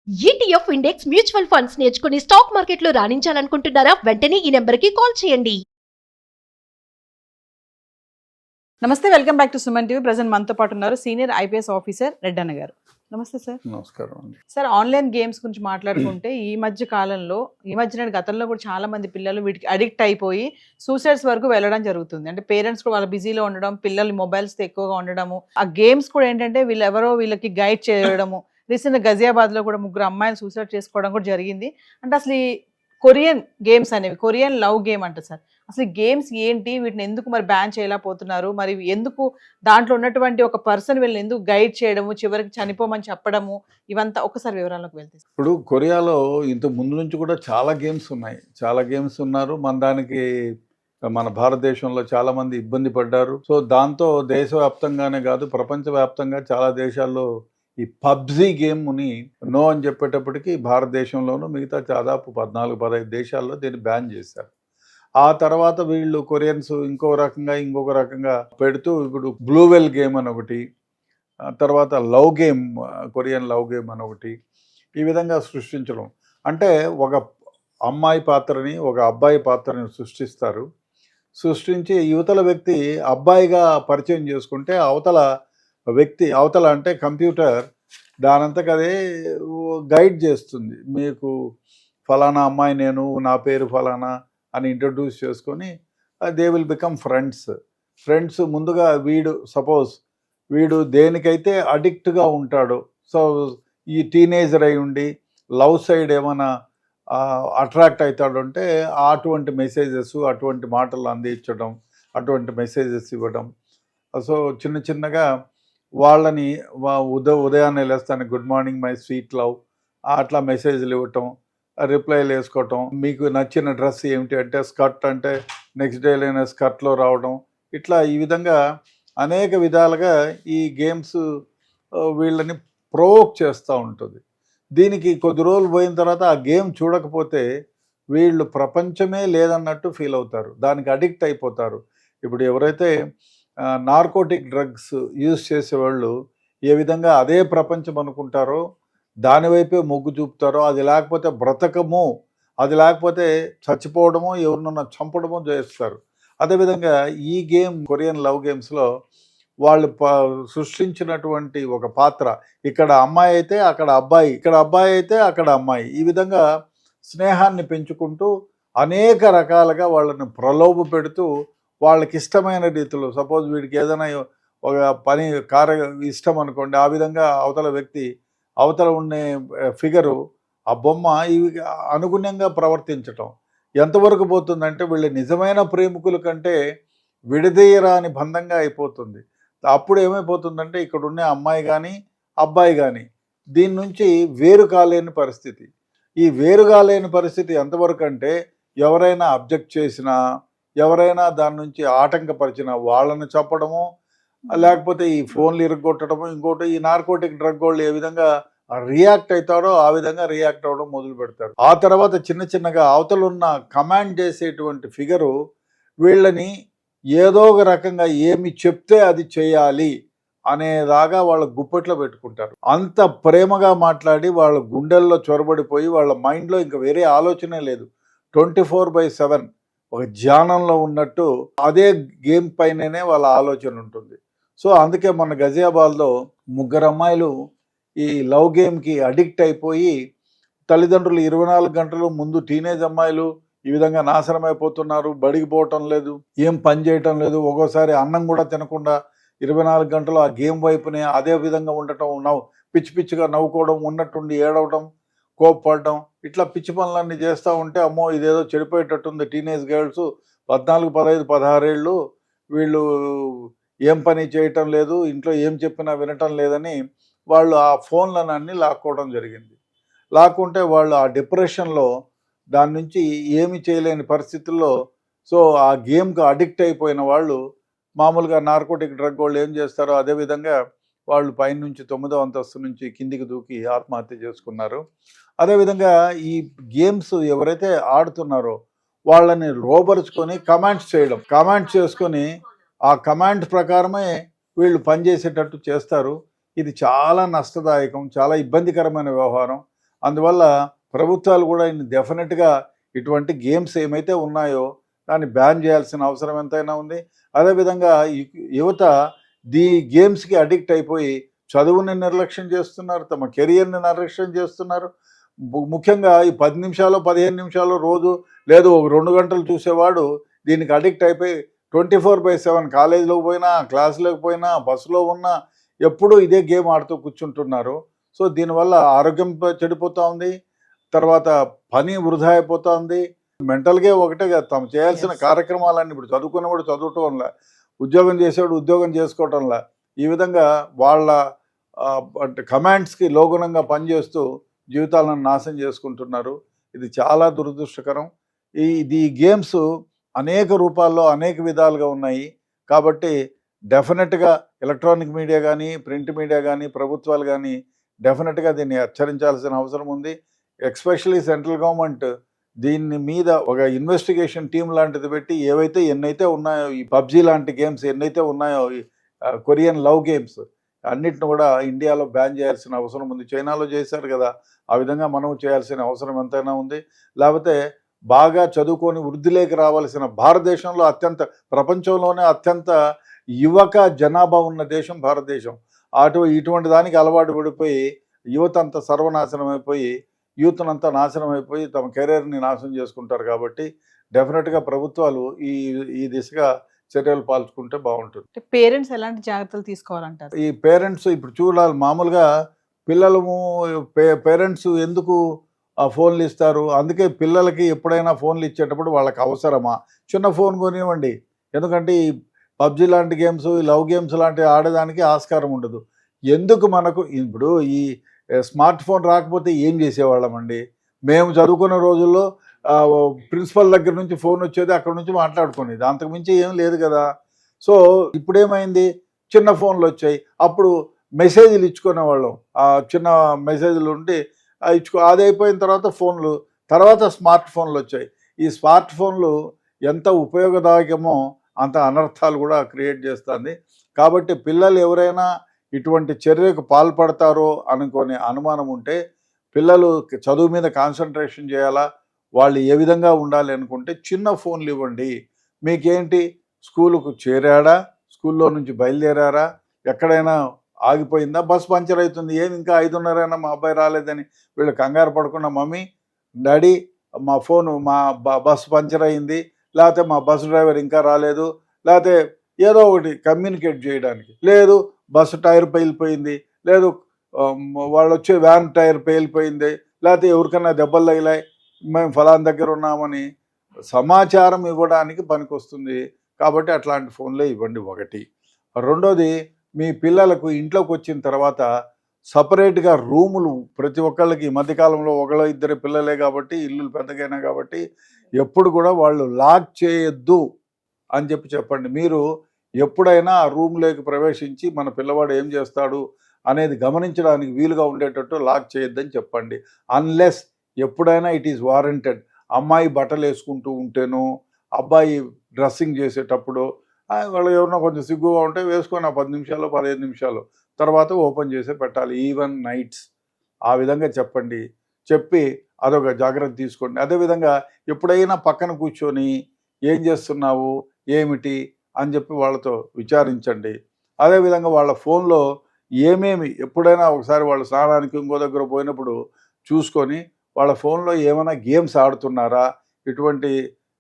ETF index mutual funds నేర్చుకుని stock మార్కెట్లో రాణించాలనుకుంటున్నారా? వెంటనే ఈ నెంబర్కి కాల్ చేయండి. నమస్తే, welcome back to Suman TV. Present మనతో పాటు ఉన్నారు సీనియర్ ఐపీఎస్ ఆఫీసర్ రెడ్డన్న గారు. నమస్తే సార్. నమస్కారం అండి. సార్, ఆన్లైన్ గేమ్స్ గురించి మాట్లాడుకుంటే ఈ మధ్యన గతంలో కూడా చాలా మంది పిల్లలు వీటికి అడిక్ట్ అయిపోయి సూసైడ్స్ వరకు వెళ్ళడం జరుగుతుంది. అంటే పేరెంట్స్ కూడా వాళ్ళ బిజీలో ఉండడం, పిల్లలు మొబైల్స్తో ఎక్కువగా ఉండడము, ఆ గేమ్స్ కూడా ఏంటంటే వీళ్ళకి గైడ్ చేయడము. రీసెంట్గా గజియాబాద్లో కూడా 3 అమ్మాయిలు సూసైడ్ చేసుకోవడం కూడా జరిగింది. అంటే అసలు ఈ కొరియన్ గేమ్స్ అనేవి, కొరియన్ లవ్ గేమ్ అంట సార్. అసలు ఈ గేమ్స్ ఏంటి, వీటిని ఎందుకు మరి బ్యాన్ చేయలేకపోతున్నారు, మరి ఎందుకు దాంట్లో ఉన్నటువంటి ఒక పర్సన్ వీళ్ళని ఎందుకు గైడ్ చేయడము, చివరికి చనిపోమని చెప్పడము, ఇవంతా ఒకసారి వివరాలకు వెళ్తే. ఇప్పుడు కొరియాలో ఇంత ముందు నుంచి కూడా చాలా గేమ్స్ ఉన్నాయి, చాలా గేమ్స్ ఉన్నారు. మన భారతదేశంలో చాలా మంది ఇబ్బంది పడ్డారు. సో దాంతో దేశవ్యాప్తంగానే కాదు, ప్రపంచవ్యాప్తంగా చాలా దేశాల్లో ఈ పబ్జీ గేమ్ని నో అని చెప్పేటప్పటికి భారతదేశంలోనూ మిగతా దాదాపు 14-15 దేశాల్లో దీన్ని బ్యాన్ చేశారు. ఆ తర్వాత వీళ్ళు కొరియన్స్ ఇంకొక రకంగా పెడుతూ ఇప్పుడు బ్లూవెల్ గేమ్ అని ఒకటి, తర్వాత love game, Korean love game అని ఒకటి, ఈ విధంగా సృష్టించడం. అంటే ఒక అమ్మాయి పాత్రని ఒక అబ్బాయి పాత్రని సృష్టించి యువతల వ్యక్తి అబ్బాయిగా పరిచయం చేసుకుంటే అవతల అంటే కంప్యూటర్ దానంతకదే గైడ్ చేస్తుంది. మీకు ఫలానా అమ్మాయి, నా పేరు ఫలానా అని ఇంట్రడ్యూస్ చేసుకొని దే విల్ బికమ్ ఫ్రెండ్స్. ముందుగా వీడు దేనికైతే అడిక్ట్గా ఉంటాడో, సో ఈ టీనేజర్ అయి ఉండి లవ్ సైడ్ ఏమైనా అట్రాక్ట్ అవుతాడు అంటే అటువంటి మెసేజెస్, అటువంటి మాటలు అందించడం, అటువంటి మెసేజెస్ ఇవ్వడం. సో చిన్నగా వాళ్ళని ఉదయాన్నే లేస్తాను, good morning my sweet love, అట్లా మెసేజ్లు ఇవ్వటం, రిప్లైలు వేసుకోవటం. మీకు నచ్చిన డ్రెస్ ఏమిటి అంటే స్కర్ట్ అంటే నెక్స్ట్ డే లేని స్కర్ట్లో రావడం. ఇట్లా ఈ విధంగా అనేక విధాలుగా ఈ గేమ్స్ వీళ్ళని ప్రొవోక్ చేస్తూ ఉంటుంది. దీనికి కొద్ది రోజులు పోయిన తర్వాత ఆ గేమ్ చూడకపోతే వీళ్ళు ప్రపంచమే లేదన్నట్టు ఫీల్ అవుతారు, దానికి అడిక్ట్ అయిపోతారు. ఇప్పుడు ఎవరైతే నార్కోటిక్ డ్రగ్స్ యూజ్ చేసేవాళ్ళు ఏ విధంగా అదే ప్రపంచం అనుకుంటారో, దానివైపే మొగ్గు చూపుతారో, అది లేకపోతే బ్రతకము, అది లేకపోతే చచ్చిపోవడమో, ఎవరినన్నా చంపడమో చేస్తారు. అదేవిధంగా ఈ గేమ్, కొరియన్ లవ్ గేమ్స్లో వాళ్ళు సృష్టించినటువంటి ఒక పాత్ర, ఇక్కడ అమ్మాయి అయితే అక్కడ అబ్బాయి, ఇక్కడ అబ్బాయి అయితే అక్కడ అమ్మాయి, ఈ విధంగా స్నేహాన్ని పెంచుకుంటూ అనేక రకాలుగా వాళ్ళని ప్రలోభ పెడుతూ వాళ్ళకి ఇష్టమైన రీతిలో, సపోజ్ వీడికి ఏదైనా ఒక పని ఇష్టం అనుకోండి, ఆ విధంగా అవతల ఉండే ఫిగరు, ఆ బొమ్మ ఇవి అనుగుణంగా ప్రవర్తించటం ఎంతవరకు పోతుందంటే వీళ్ళ నిజమైన ప్రేమికుల కంటే విడదీయరాని బంధంగా అయిపోతుంది. అప్పుడు ఏమైపోతుందంటే ఇక్కడ ఉండే అమ్మాయి కానీ అబ్బాయి కానీ దీని నుంచి వేరు కాలేని పరిస్థితి. ఈ వేరు కాలేని పరిస్థితి ఎంతవరకు అంటే ఎవరైనా అబ్జెక్ట్ చేసినా, ఎవరైనా దాని నుంచి ఆటంకపరిచిన వాళ్ళని చెప్పడము, లేకపోతే ఈ ఫోన్లు ఇరుగొట్టడము, ఇంకోటి ఈ నార్కోటిక్ డ్రగ్ వాళ్ళు ఏ విధంగా రియాక్ట్ అవుతాడో ఆ విధంగా రియాక్ట్ అవ్వడం మొదలు పెడతారు. ఆ తర్వాత చిన్నగా అవతలున్న కమాండ్ చేసేటువంటి ఫిగరు వీళ్ళని ఏదో ఒక రకంగా ఏమి చెప్తే అది చేయాలి అనేదాగా వాళ్ళ గుప్పట్లో పెట్టుకుంటారు. అంత ప్రేమగా మాట్లాడి వాళ్ళ గుండెల్లో చొరబడిపోయి వాళ్ళ మైండ్లో ఇంకా వేరే ఆలోచనే లేదు. 24/7 ఒక ధ్యానంలో ఉన్నట్టు అదే గేమ్ పైననే వాళ్ళ ఆలోచన ఉంటుంది. సో అందుకే మన గజియాబాద్లో 3 అమ్మాయిలు ఈ లవ్ గేమ్కి అడిక్ట్ అయిపోయి తల్లిదండ్రులు 24 గంటలు ముందు టీనేజ్ అమ్మాయిలు ఈ విధంగా నాశనం అయిపోతున్నారు. బడికి పోవటం లేదు, ఏం పని చేయటం లేదు, ఒక్కోసారి అన్నం కూడా తినకుండా 24 గంటలు ఆ గేమ్ వైపునే అదే విధంగా ఉండటం, పిచ్చిగా నవ్వుకోవడం, ఉన్నట్టుండి ఏడవడం, కోప్పడడం, ఇట్లా పిచ్చి పనులన్నీ చేస్తూ ఉంటే అమ్మో ఇదేదో చెడిపోయేటట్టుంది. టీనేజ్ గర్ల్స్ 14, 15, 16 ఏళ్ళు, వీళ్ళు ఏం పని చేయటం లేదు, ఇంట్లో ఏం చెప్పినా వినటం లేదని వాళ్ళు ఆ ఫోన్లను అన్నీ లాక్కోవడం జరిగింది. లాక్కుంటే వాళ్ళు ఆ డిప్రెషన్లో దాని నుంచి ఏమి చేయలేని పరిస్థితుల్లో, సో ఆ గేమ్కి అడిక్ట్ అయిపోయిన వాళ్ళు మామూలుగా నార్కోటిక్ డ్రగ్ వాళ్ళు ఏం చేస్తారో అదేవిధంగా వాళ్ళు పైనుంచి 9వ అంతస్తు నుంచి కిందికి దూకి ఆత్మహత్య చేసుకున్నారు. అదేవిధంగా ఈ గేమ్స్ ఎవరైతే ఆడుతున్నారో వాళ్ళని లోబరుచుకొని కమాండ్స్ చేసుకొని ఆ కమాండ్ ప్రకారమే వీళ్ళు పనిచేసేటట్టు చేస్తారు. ఇది చాలా నష్టదాయకం, చాలా ఇబ్బందికరమైన వ్యవహారం. అందువల్ల ప్రభుత్వాలు కూడా డెఫినెట్గా ఇటువంటి గేమ్స్ ఏమైతే ఉన్నాయో దాన్ని బ్యాన్ చేయాల్సిన అవసరం ఎంతైనా ఉంది. అదేవిధంగా యువత గేమ్స్కి అడిక్ట్ అయిపోయి చదువుని నిర్లక్ష్యం చేస్తున్నారు, తమ కెరియర్ని నిర్లక్ష్యం చేస్తున్నారు. ముఖ్యంగా ఈ 10 నిమిషాలు 15 నిమిషాలు రోజు లేదు ఒక 2 గంటలు చూసేవాడు దీనికి అడిక్ట్ అయిపోయి 24/7 కాలేజీలోకి పోయినా, క్లాసులోకి పోయినా, బస్సులో ఉన్నా ఎప్పుడూ ఇదే గేమ్ ఆడుతూ కూర్చుంటున్నారు. సో దీనివల్ల ఆరోగ్యం చెడిపోతూ ఉంది, తర్వాత పని వృధా అయిపోతూ ఉంది. మెంటల్గా ఒకటే కాదు, తమ చేయాల్సిన కార్యక్రమాలన్నీ ఇప్పుడు చదువుకునేవాడు చదువుకోవడంలా, ఉద్యోగం చేసేవాడు ఉద్యోగం చేసుకోవటంలా, ఈ విధంగా వాళ్ళ కమాండ్స్కి లోగుణంగా పనిచేస్తూ జీవితాలను నాశనం చేసుకుంటున్నారు. ఇది చాలా దురదృష్టకరం. ఈ గేమ్స్ అనేక రూపాల్లో అనేక విధాలుగా ఉన్నాయి. కాబట్టి డెఫినెట్గా ఎలక్ట్రానిక్ మీడియా కానీ, ప్రింట్ మీడియా కానీ, ప్రభుత్వాలు కానీ డెఫినెట్గా దీన్ని హెచ్చరించాల్సిన అవసరం ఉంది. ఎస్పెషలీ సెంట్రల్ గవర్నమెంట్ దీని మీద ఒక ఇన్వెస్టిగేషన్ టీం లాంటిది పెట్టి ఎన్నైతే ఉన్నాయో ఈ పబ్జీ లాంటి గేమ్స్ ఎన్నైతే ఉన్నాయో, ఈ కొరియన్ లవ్ గేమ్స్ అన్నిటిని కూడా ఇండియాలో బ్యాన్ చేయాల్సిన అవసరం ఉంది. చైనాలో చేశారు కదా, ఆ విధంగా మనం చేయాల్సిన అవసరం ఎంతైనా ఉంది. లేకపోతే బాగా చదువుకొని వృద్ధిలోకి రావాల్సిన భారతదేశంలో ప్రపంచంలోనే అత్యంత యువక జనాభా ఉన్న దేశం భారతదేశం. ఇటువంటి దానికి అలవాటు పడిపోయి యువత అంతా సర్వనాశనం అయిపోయి యూత్నంతా నాశనం అయిపోయి తమ కెరీర్ని నాశనం చేసుకుంటారు. కాబట్టి డెఫినెట్గా ప్రభుత్వాలు ఈ దిశగా చర్యలు పాల్చుకుంటే బాగుంటుంది. పేరెంట్స్ ఎలాంటి జాగ్రత్తలు తీసుకోవాలంటారు? ఈ పేరెంట్స్ ఇప్పుడు చూడాలి, మామూలుగా పేరెంట్స్ ఎందుకు ఆ ఫోన్లు ఇస్తారు? అందుకే పిల్లలకి ఎప్పుడైనా ఫోన్లు ఇచ్చేటప్పుడు వాళ్ళకి అవసరమా? చిన్న ఫోన్ కొనివ్వండి. ఎందుకంటే ఈ పబ్జి లాంటి గేమ్స్, ఈ లవ్ గేమ్స్ లాంటివి ఆడడానికి ఆస్కారం ఉండదు. ఎందుకు మనకు ఇప్పుడు ఈ స్మార్ట్ ఫోన్ రాకపోతే ఏం చేసేవాళ్ళమండి? మేము చదువుకున్న రోజుల్లో ప్రిన్సిపల్ దగ్గర నుంచి ఫోన్ వచ్చేది, అక్కడ నుంచి మాట్లాడుకునేది, అంతకుమించి ఏం లేదు కదా. సో ఇప్పుడేమైంది, చిన్న ఫోన్లు వచ్చాయి. అప్పుడు మెసేజ్లు ఇచ్చుకునేవాళ్ళం, ఆ చిన్న మెసేజ్లు ఉండి అది అయిపోయిన తర్వాత స్మార్ట్ ఫోన్లు వచ్చాయి. ఈ స్మార్ట్ ఫోన్లు ఎంత ఉపయోగదాయకమో అంత అనర్థాలు కూడా క్రియేట్ చేస్తుంది. కాబట్టి పిల్లలు ఎవరైనా ఇటువంటి చర్యకు పాల్పడతారో అనుకునే అనుమానం ఉంటే, పిల్లలు చదువు మీద కాన్సన్ట్రేషన్ చేయాలా, వాళ్ళు ఏ విధంగా ఉండాలి అనుకుంటే చిన్న ఫోన్లు ఇవ్వండి. మీకేంటి, స్కూలుకు చేరాడా, స్కూల్లో నుంచి బయలుదేరారా, ఎక్కడైనా ఆగిపోయిందా, బస్ పంచర్ అవుతుంది, ఏమి ఇంకా 5:30 మా అబ్బాయి రాలేదని వీళ్ళు కంగారు పడకుండా, మమ్మీ డాడీ మా బస్సు పంచర్ అయింది, లేకపోతే మా బస్సు డ్రైవర్ ఇంకా రాలేదు, లేకపోతే ఏదో ఒకటి కమ్యూనికేట్ చేయడానికి, లేదు బస్సు టైర్ పేలిపోయింది, లేదు వాళ్ళు వచ్చే వ్యాన్ టైర్ పేలిపోయింది, లేకపోతే ఎవరికైనా దెబ్బలు తగిలాయి, మేము ఫలానా దగ్గర ఉన్నామని సమాచారం ఇవ్వడానికి పనికొస్తుంది. కాబట్టి అట్లాంటి ఫోన్లే ఇవ్వండి ఒకటి. రెండోది, మీ పిల్లలకు ఇంట్లోకి వచ్చిన తర్వాత సపరేట్గా రూములు ప్రతి ఒక్కళ్ళకి, ఈ మధ్యకాలంలో ఒకళ్ళ ఇద్దరు పిల్లలే కాబట్టి ఇల్లు పెద్దగైనా కాబట్టి ఎప్పుడు కూడా వాళ్ళు లాక్ చేయొద్దు అని చెప్పండి. మీరు ఎప్పుడైనా ఆ రూమ్లోకి ప్రవేశించి మన పిల్లవాడు ఏం చేస్తాడు అనేది గమనించడానికి వీలుగా ఉండేటట్టు లాక్ చేయొద్దని చెప్పండి. అన్లెస్ ఎప్పుడైనా ఇట్ ఈస్ వారంటెడ్. అమ్మాయి బట్టలు వేసుకుంటూ ఉంటేనో, అబ్బాయి డ్రెస్సింగ్ చేసేటప్పుడు వాళ్ళు ఎవరైనా కొంచెం సిగ్గుగా ఉంటే వేసుకొని 10 నిమిషాలు 15 నిమిషాలు తర్వాత ఓపెన్ చేసి పెట్టాలి, ఈవెన్ నైట్స్. ఆ విధంగా చెప్పి అదొక జాగ్రత్త తీసుకోండి. అదేవిధంగా ఎప్పుడైనా పక్కన కూర్చొని ఏం చేస్తున్నావు, ఏమిటి అని చెప్పి వాళ్ళతో విచారించండి. అదేవిధంగా వాళ్ళ ఫోన్లో ఎప్పుడైనా ఒకసారి వాళ్ళు స్నానానికి ఇంకో దగ్గర పోయినప్పుడు చూసుకొని వాళ్ళ ఫోన్లో ఏమైనా గేమ్స్ ఆడుతున్నారా, ఇటువంటి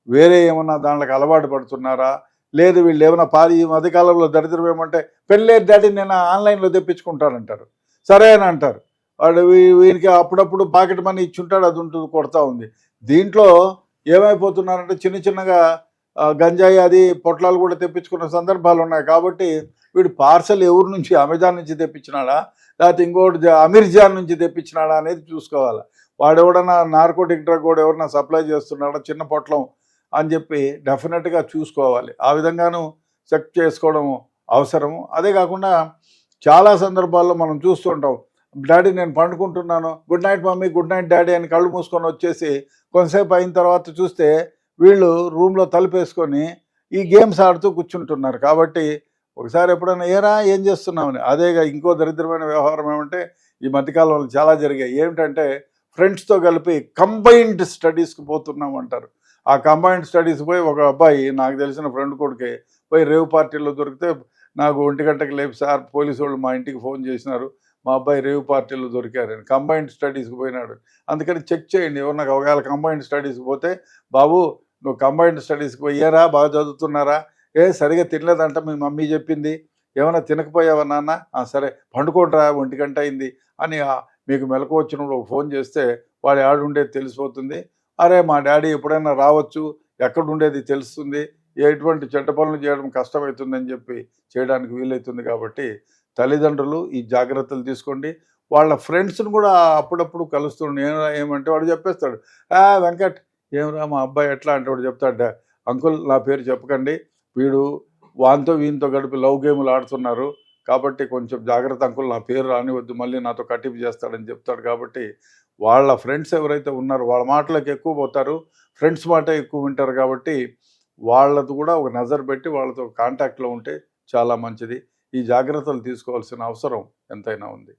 వేరే ఏమన్నా దాంట్లోకి అలవాటు పడుతున్నారా, లేదు వీళ్ళు ఏమైనా ఈ మధ్యకాలంలో దరిద్రం ఏమంటే పెళ్ళేది డాడీ నేను ఆన్లైన్లో తెప్పించుకుంటానంటారు. సరే అని అంటారు. వాడు వీరికి అప్పుడప్పుడు పాకెట్ మనీ ఇచ్చుంటాడు, అది ఉంటుంది, కొడతా ఉంది. దీంట్లో ఏమైపోతున్నారంటే చిన్నగా గంజాయి అది పొట్లాలు కూడా తెప్పించుకున్న సందర్భాలు ఉన్నాయి. కాబట్టి వీడు పార్సల్ ఎవరి నుంచి, అమెజాన్ నుంచి తెప్పించినాడా, లేకపోతే ఇంకోటి అమెజాన్ నుంచి తెప్పించినాడా అనేది చూసుకోవాలి. వాడు ఎవడన్నా నార్కోటిక్ డ్రగ్ కూడా ఎవరన్నా సప్లై చేస్తున్నాడా చిన్న పొట్లం అని చెప్పి డెఫినెట్గా చూసుకోవాలి. ఆ విధంగాను చెక్ చేసుకోవడం అవసరము. అదే కాకుండా చాలా సందర్భాల్లో మనం చూస్తుంటాం, డాడీ నేను పండుకుంటున్నాను, good night mummy, good night daddy అని కళ్ళు మూసుకొని వచ్చేసి కొంతసేపు అయిన తర్వాత చూస్తే వీళ్ళు రూమ్లో తలుపేసుకొని ఈ గేమ్స్ ఆడుతూ కూర్చుంటున్నారు. కాబట్టి ఒకసారి ఎప్పుడైనా ఏం చేస్తున్నామని. అదేగా ఇంకో దరిద్రమైన వ్యవహారం ఏమంటే ఈ మధ్యకాలంలో చాలా జరిగాయి. ఏమిటంటే ఫ్రెండ్స్తో కలిపి కంబైన్డ్ స్టడీస్కి పోతున్నాం అంటారు. ఆ కంబైన్డ్ స్టడీస్ పోయి ఒక అబ్బాయి నాకు తెలిసిన ఫ్రెండ్ కొడుకే పోయి రేవ్ పార్టీలో దొరికితే నాకు 1 గంటకి లేపు సార్ పోలీసు వాళ్ళు మా ఇంటికి ఫోన్ చేసినారు, మా అబ్బాయి రేవ్ పార్టీలో దొరికారని. కంబైన్డ్ స్టడీస్కి పోయినాడు. అందుకని చెక్ చేయండి, ఎవరు నాకు ఒకవేళ కంబైన్డ్ స్టడీస్కి పోతే, బాబు నువ్వు కంబైన్డ్ స్టడీస్కి పోయారా, బాగా చదువుతున్నారా, సరిగా తినలేదంట మీ మమ్మీ చెప్పింది, ఏమైనా తినకపోయావా నాన్న, సరే పండుకోండిరా 1 గంట అయింది అని మీకు మెలకు వచ్చినప్పుడు ఒక ఫోన్ చేస్తే వాడు ఆడుండేది తెలిసిపోతుంది. అరే మా డాడీ ఎప్పుడైనా రావచ్చు, ఎక్కడుండేది తెలుస్తుంది, ఎటువంటి చెడ్డ పనులు చేయడం కష్టమవుతుందని చెప్పి చేయడానికి వీలవుతుంది. కాబట్టి తల్లిదండ్రులు ఈ జాగ్రత్తలు తీసుకోండి. వాళ్ళ ఫ్రెండ్స్ని కూడా అప్పుడప్పుడు కలుస్తుండే. ఏమంటే వాడు చెప్పేస్తాడు, వెంకట్ ఏమరా మా అబ్బాయి ఎట్లా అంటే వాడు చెప్తాడు, అంకుల్ నా పేరు చెప్పకండి, వీడు వాంతో వీనితో గడిపి లవ్ గేములు ఆడుతున్నారు కాబట్టి కొంచెం జాగ్రత్త అంకుల్, నా పేరు రానివద్దు, మళ్ళీ నాతో కట్టింపు చేస్తాడని చెప్తాడు. కాబట్టి వాళ్ళ ఫ్రెండ్స్ ఎవరైతే ఉన్నారో వాళ్ళ మాటలకు ఎక్కువ పోతారు, ఫ్రెండ్స్ మాట ఎక్కువ వింటారు. కాబట్టి వాళ్ళది కూడా ఒక నజర్ పెట్టి వాళ్ళతో కాంటాక్ట్లో ఉంటే చాలా మంచిది. ఈ జాగ్రత్తలు తీసుకోవాల్సిన అవసరం ఎంతైనా ఉంది.